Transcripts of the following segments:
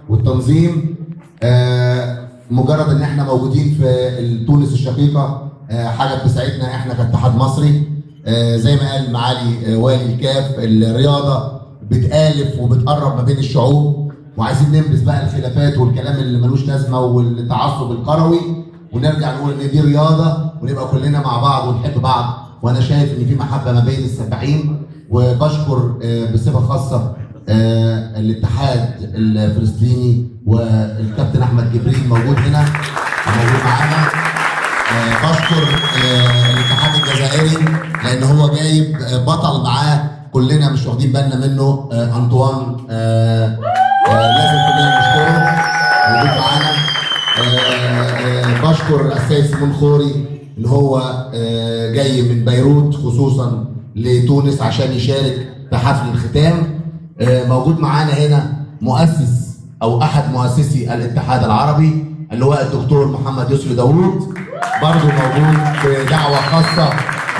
والتنظيم. مجرد ان احنا موجودين في تونس الشقيقه حاجه بتسعدنا احنا كاتحاد مصري. زي ما قال معالي والي الكاف، الرياضه بتآلف وبتقرب ما بين الشعوب، وعايزين ننبذ بقى الخلافات والكلام اللي ملوش لازمه والتعصب الكروي، ونرجع نقول ان دي رياضه ونبقى كلنا مع بعض ونحب بعض. وانا شايف ان في محبه ما بين السباحين، وبشكر بصفه خاصه الاتحاد الفلسطيني والكابتن احمد جبريل موجود هنا موجود معانا. بشكر الاتحاد الجزائري لان هو جايب بطل معاه كلنا مش واخدين بالنا منه، انطوان. لازم كلنا نشكره موجود معانا. بشكر السيد سيمون خوري اللي هو جاي من بيروت خصوصا لتونس عشان يشارك في حفل الختام. موجود معانا هنا مؤسس او احد مؤسسي الاتحاد العربي اللواء الدكتور محمد يسري داوود، برضه موجود بدعوه خاصه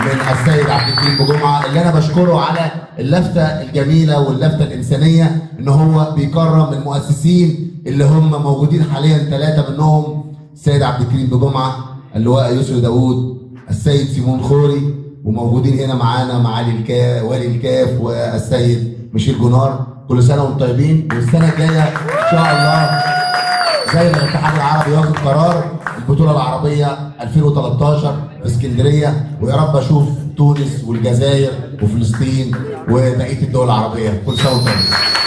من السيد عبد الكريم بجمعه، اللي انا بشكره على اللفته الجميله واللفته الانسانيه ان هو بيكرم المؤسسين اللي هم موجودين حاليا، 3 منهم السيد عبد الكريم بجمعه، اللواء يسري داوود، السيد سيمون خوري، وموجودين هنا معانا معالي والي الكاف والسيد ميشيل جونار. كل سنه وانتم طيبين، والسنه الجايه ان شاء الله زي ما الاتحاد العربي واخد قرار البطوله العربيه 2013 في اسكندريه، ويا رب اشوف تونس والجزائر وفلسطين وبقيه الدول العربيه. كل سنه وانتم طيبين.